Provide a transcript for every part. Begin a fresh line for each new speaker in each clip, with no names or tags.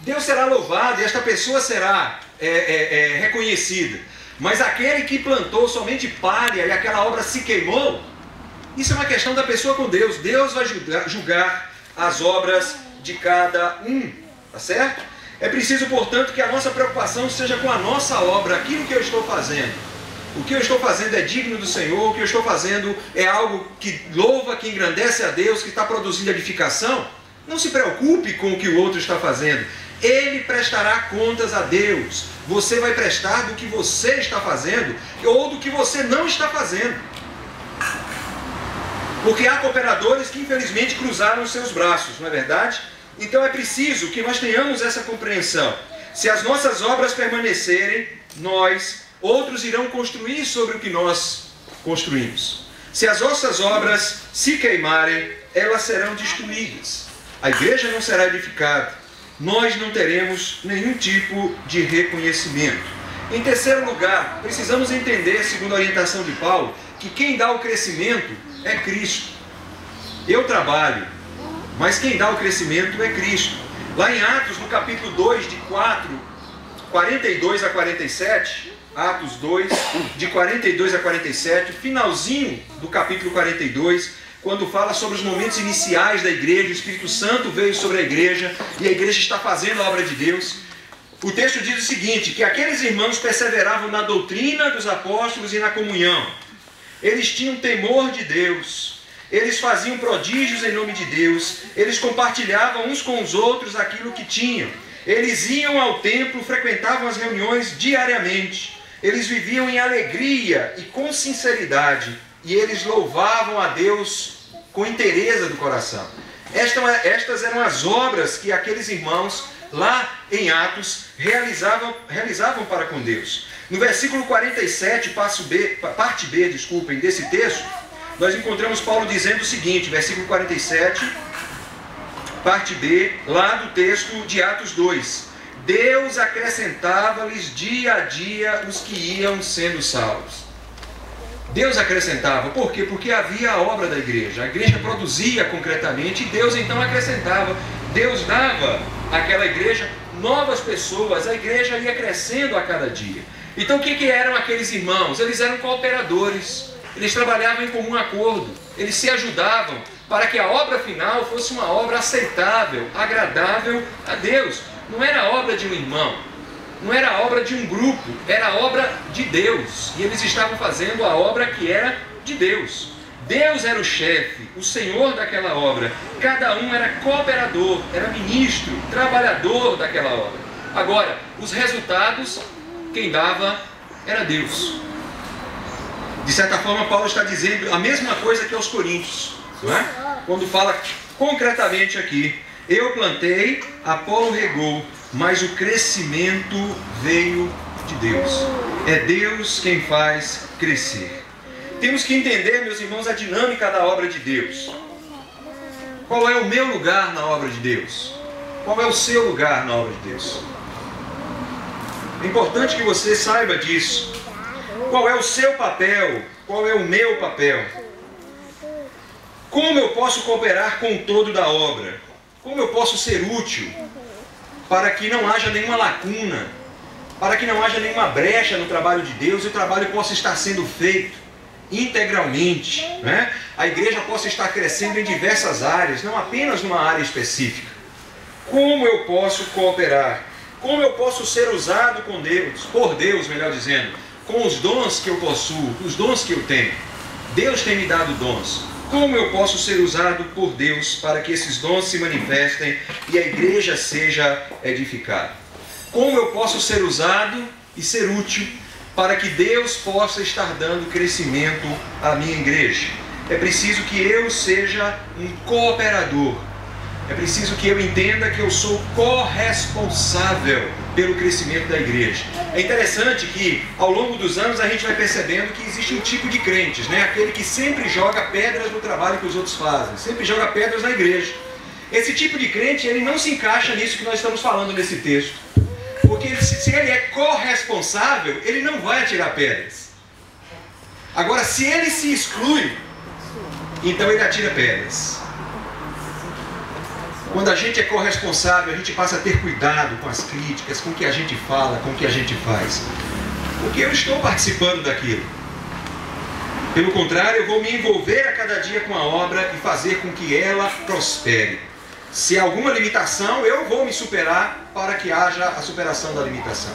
Deus será louvado e esta pessoa será reconhecida. Mas aquele que plantou somente palha e aquela obra se queimou, isso é uma questão da pessoa com Deus. Deus vai julgar as obras de cada um, tá certo? É preciso, portanto, que a nossa preocupação seja com a nossa obra, aquilo que eu estou fazendo. O que eu estou fazendo é digno do Senhor, o que eu estou fazendo é algo que louva, que engrandece a Deus, que está produzindo edificação. Não se preocupe com o que o outro está fazendo. Ele prestará contas a Deus. Você vai prestar do que você está fazendo ou do que você não está fazendo. Porque há cooperadores que infelizmente cruzaram os seus braços, não é verdade? Então é preciso que nós tenhamos essa compreensão. Se as nossas obras permanecerem, outros irão construir sobre o que nós construímos. Se as nossas obras se queimarem, elas serão destruídas. A igreja não será edificada. Nós não teremos nenhum tipo de reconhecimento. Em terceiro lugar, precisamos entender, segundo a orientação de Paulo, que quem dá o crescimento é Cristo. Eu trabalho, mas quem dá o crescimento é Cristo. Lá em Atos, no capítulo 2, de 42 a 47, Atos 2, de 42 a 47, finalzinho do capítulo 42, quando fala sobre os momentos iniciais da igreja, o Espírito Santo veio sobre a igreja e a igreja está fazendo a obra de Deus. O texto diz o seguinte, que aqueles irmãos perseveravam na doutrina dos apóstolos e na comunhão. Eles tinham temor de Deus, eles faziam prodígios em nome de Deus, eles compartilhavam uns com os outros aquilo que tinham. Eles iam ao templo, frequentavam as reuniões diariamente. Eles viviam em alegria e com sinceridade, e eles louvavam a Deus com inteireza do coração. Estas eram as obras que aqueles irmãos lá em Atos realizavam para com Deus. No versículo 47, parte B, desse texto, nós encontramos Paulo dizendo o seguinte, versículo 47, parte B, lá do texto de Atos 2. Deus acrescentava-lhes dia a dia os que iam sendo salvos. Deus acrescentava, por quê? Porque havia a obra da igreja. A igreja produzia concretamente e Deus então acrescentava. Deus dava àquela igreja novas pessoas, a igreja ia crescendo a cada dia. Então o que eram aqueles irmãos? Eles eram cooperadores, eles trabalhavam em comum acordo, eles se ajudavam para que a obra final fosse uma obra aceitável, agradável a Deus. Não era a obra de um irmão, não era a obra de um grupo, era a obra de Deus. E eles estavam fazendo a obra que era de Deus. Deus era o chefe, o Senhor daquela obra. Cada um era cooperador, era ministro, trabalhador daquela obra. Agora, os resultados, quem dava era Deus. De certa forma, Paulo está dizendo a mesma coisa que aos Coríntios, não é? Quando fala concretamente aqui, eu plantei, Apolo regou, mas o crescimento veio de Deus. É Deus quem faz crescer. Temos que entender, meus irmãos, a dinâmica da obra de Deus. Qual é o meu lugar na obra de Deus? Qual é o seu lugar na obra de Deus? É importante que você saiba disso. Qual é o seu papel? Qual é o meu papel? Como eu posso cooperar com o todo da obra? Como eu posso ser útil para que não haja nenhuma lacuna, para que não haja nenhuma brecha no trabalho de Deus e o trabalho possa estar sendo feito integralmente, né? A igreja possa estar crescendo em diversas áreas, não apenas numa área específica. Como eu posso cooperar? Como eu posso ser usado com Deus, por Deus, melhor dizendo, com os dons que eu possuo, os dons que eu tenho? Deus tem me dado dons. Como eu posso ser usado por Deus para que esses dons se manifestem e a igreja seja edificada? Como eu posso ser usado e ser útil para que Deus possa estar dando crescimento à minha igreja? É preciso que eu seja um cooperador. É preciso que eu entenda que eu sou corresponsável pelo crescimento da igreja. É interessante que ao longo dos anos a gente vai percebendo que existe um tipo de crentes, né? Aquele que sempre joga pedras no trabalho que os outros fazem, sempre joga pedras na igreja. Esse tipo de crente, ele não se encaixa nisso que nós estamos falando nesse texto. Porque se ele é corresponsável, ele não vai atirar pedras. Agora, se ele se exclui, então ele atira pedras. Quando a gente é corresponsável, a gente passa a ter cuidado com as críticas, com o que a gente fala, com o que a gente faz. Porque eu estou participando daquilo. Pelo contrário, eu vou me envolver a cada dia com a obra e fazer com que ela prospere. Se há alguma limitação, eu vou me superar para que haja a superação da limitação.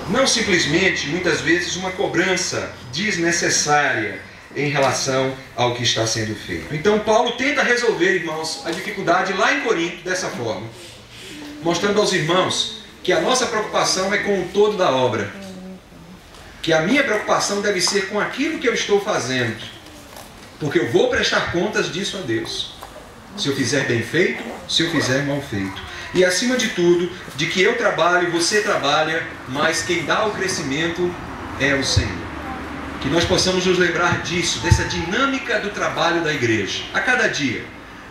Não simplesmente, muitas vezes, uma cobrança desnecessária em relação ao que está sendo feito. Então Paulo tenta resolver, irmãos, a dificuldade lá em Corinto dessa forma, mostrando aos irmãos que a nossa preocupação é com o todo da obra, que a minha preocupação deve ser com aquilo que eu estou fazendo, porque eu vou prestar contas disso a Deus, se eu fizer bem feito, se eu fizer mal feito. E acima de tudo, de que eu trabalho, você trabalha, mas quem dá o crescimento é o Senhor. Que nós possamos nos lembrar disso, dessa dinâmica do trabalho da igreja, a cada dia,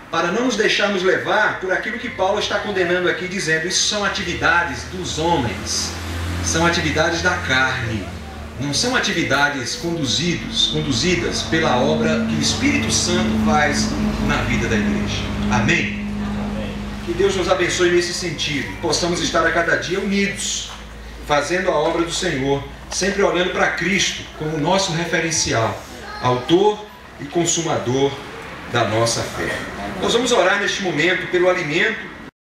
para não nos deixarmos levar por aquilo que Paulo está condenando aqui, dizendo, isso são atividades dos homens, são atividades da carne, não são atividades conduzidas pela obra que o Espírito Santo faz na vida da igreja. Amém? Que Deus nos abençoe nesse sentido, e possamos estar a cada dia unidos, fazendo a obra do Senhor, sempre olhando para Cristo como nosso referencial, autor e consumador da nossa fé. Nós vamos orar neste momento pelo alimento